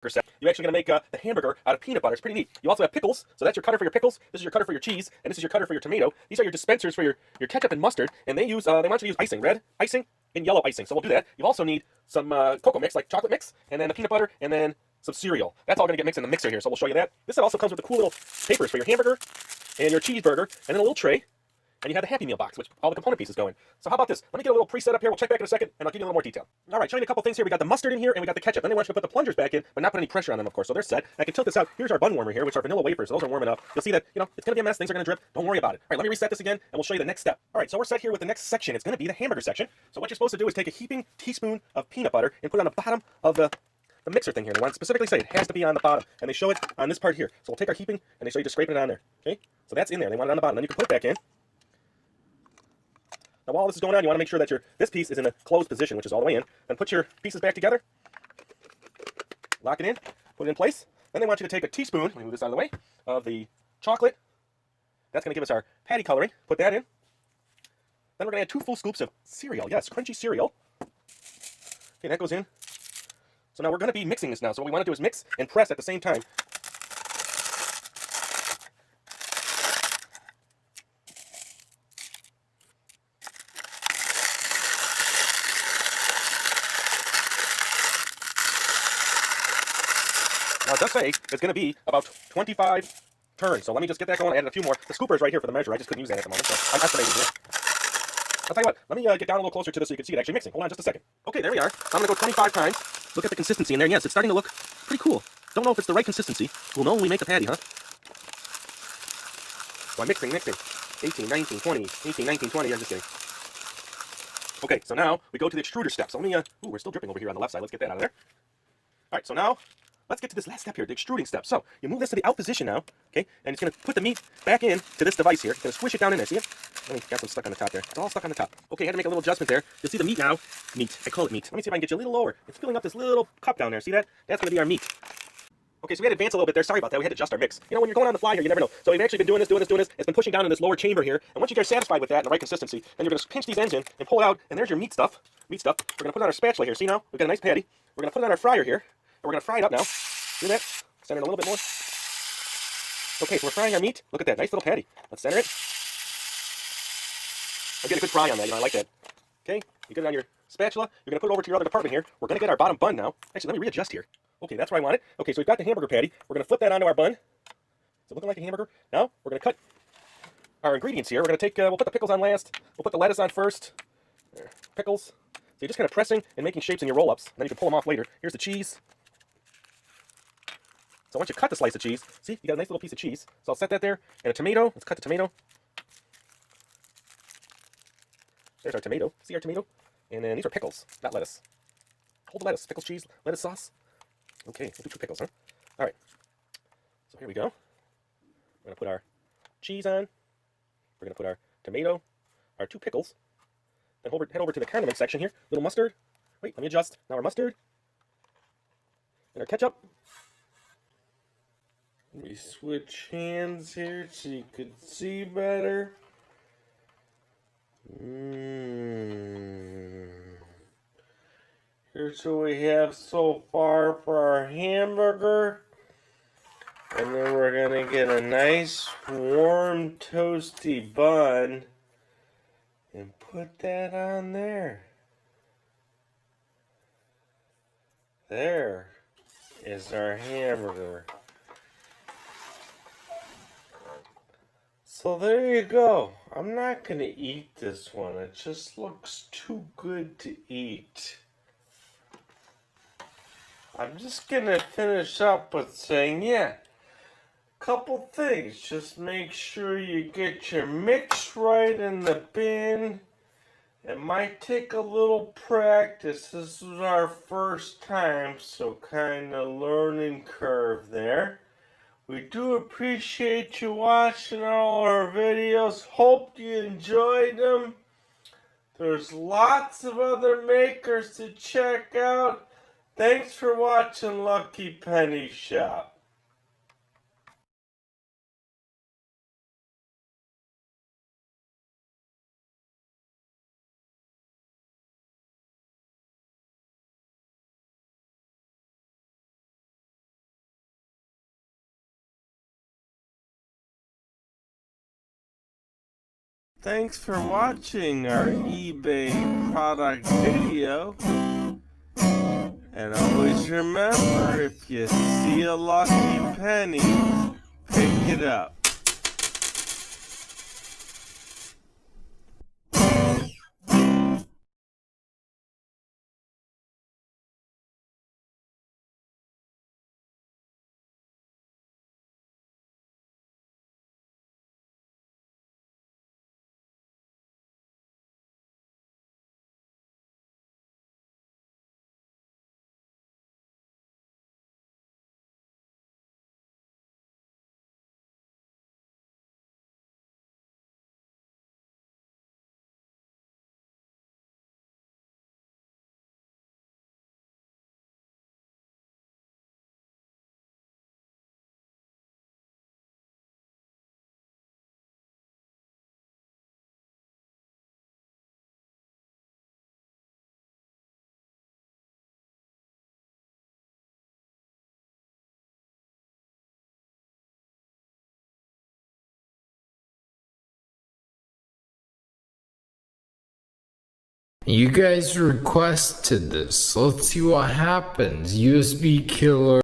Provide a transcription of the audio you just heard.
set. You're actually going to make the hamburger out of peanut butter. It's pretty neat. You also have pickles, so that's your cutter for your pickles. This is your cutter for your cheese, and this is your cutter for your tomato. These are your dispensers for your ketchup and mustard, and they want you to use icing, red icing and yellow icing. So we'll do that. You also need some cocoa mix, like chocolate mix, and then the peanut butter, and then some cereal. That's all going to get mixed in the mixer here, so we'll show you that. This set also comes with the cool little papers for your hamburger and your cheeseburger, and then a little tray. And you have the Happy Meal box, which all the component pieces go in. So how about this? Let me get a little preset up here. We'll check back in a second, and I'll give you a little more detail. All right, showing you a couple things here. We got the mustard in here, and we got the ketchup. Then they want you to put the plungers back in, but not put any pressure on them, of course. So they're set. I can tilt this out. Here's our bun warmer here, which are vanilla wafers. Those are warming up. You'll see that, it's going to be a mess. Things are going to drip. Don't worry about it. All right, let me reset this again, and we'll show you the next step. All right, so we're set here with the next section. It's going to be the hamburger section. So what you're supposed to do is take a heaping teaspoon of peanut butter and put it on the bottom of the mixer thing here. They want to specifically say it has to be on the bottom, and they show it on this part here. So we'll take our heaping, and they show you just scraping it on there. Okay? So that's in there. They want it on the bottom. Then you can put it back in. Now while this is going on, you want to make sure that this piece is in a closed position, which is all the way in. Then put your pieces back together. Lock it in. Put it in place. Then they want you to take a teaspoon, let me move this out of the way, of the chocolate. That's going to give us our patty coloring. Put that in. Then we're going to add 2 full scoops of cereal. Yes, crunchy cereal. Okay, that goes in. So now we're going to be mixing this now. So what we want to do is mix and press at the same time. Now it does say it's going to be about 25 turns. So let me just get that going. I added a few more. The scooper is right here for the measure. I just couldn't use that at the moment, so I'm estimating here. I'll tell you what. Let me get down a little closer to this so you can see it actually mixing. Hold on just a second. Okay, there we are. So I'm going to go 25 times. Look at the consistency in there. Yes, it's starting to look pretty cool. Don't know if it's the right consistency. We'll know when we make the patty, huh? So I'm mixing. 18, 19, 20. 18, 19, 20. I'm just kidding. Okay, so now we go to the extruder step. So let me, ooh, we're still dripping over here on the left side. Let's get that out of there. All right, so now let's get to this last step here, the extruding step. So you move this to the out position now, okay? And it's going to put the meat back in to this device here. It's going to squish it down in there. See it? Let me got some stuck on the top there. It's all stuck on the top. Okay, I had to make a little adjustment there. You'll see the meat now. Meat. I call it meat. Let me see if I can get you a little lower. It's filling up this little cup down there. See that? That's going to be our meat. Okay, so we had to advance a little bit there. Sorry about that. We had to adjust our mix. When you're going on the fly here, you never know. So we've actually been doing this. It's been pushing down in this lower chamber here. And once you guys are satisfied with that and the right consistency, then you're going to pinch these ends in and pull it out. And there's your meat stuff. We're going to put it on our spatula here. See now? We've got a nice patty. We're going to put it on our fryer here. And we're going to fry it up now. See that? Center it a little bit more. Okay, so we're frying our meat. Look at that. Nice little patty. Let's center it. I'll get a good fry on that. I like that. Okay, you get it on your spatula. You're going to put it over to your other department here. We're going to get our bottom bun now. Actually, let me readjust here. Okay, that's where I want it. Okay, so we've got the hamburger patty. We're going to flip that onto our bun. Is it looking like a hamburger? Now, we're going to cut our ingredients here. We're going to take, we'll put the pickles on last. We'll put the lettuce on first. There, pickles. So you're just kind of pressing and making shapes in your roll-ups. And then you can pull them off later. Here's the cheese. So once you cut the slice of cheese, see, you got a nice little piece of cheese. So I'll set that there. And a tomato. Let's cut the tomato. There's our tomato. See our tomato? And then these are pickles, not lettuce. Hold the lettuce. Pickles, cheese, lettuce sauce. Okay, we'll do 2 pickles, huh? All right. So here we go. We're going to put our cheese on. We're going to put our tomato, our 2 pickles. Then head over to the condiment section here. Little mustard. Wait, let me adjust. Now our mustard. And our ketchup. Let me switch hands here so you could see better. Here's what we have so far for our hamburger. And then we're going to get a nice warm toasty bun and put that on there. There is our hamburger. So there you go. I'm not going to eat this one. It just looks too good to eat. I'm just going to finish up with saying, yeah, couple things. Just make sure you get your mix right in the bin. It might take a little practice. This is our first time, so kind of learning curve there. We do appreciate you watching all our videos. Hope you enjoyed them. There's lots of other makers to check out. Thanks for watching Lucky Penny Shop. thanks for watching our eBay product video. And always remember, if you see a lucky penny, pick it up. You guys requested this. Let's see what happens. USB killer.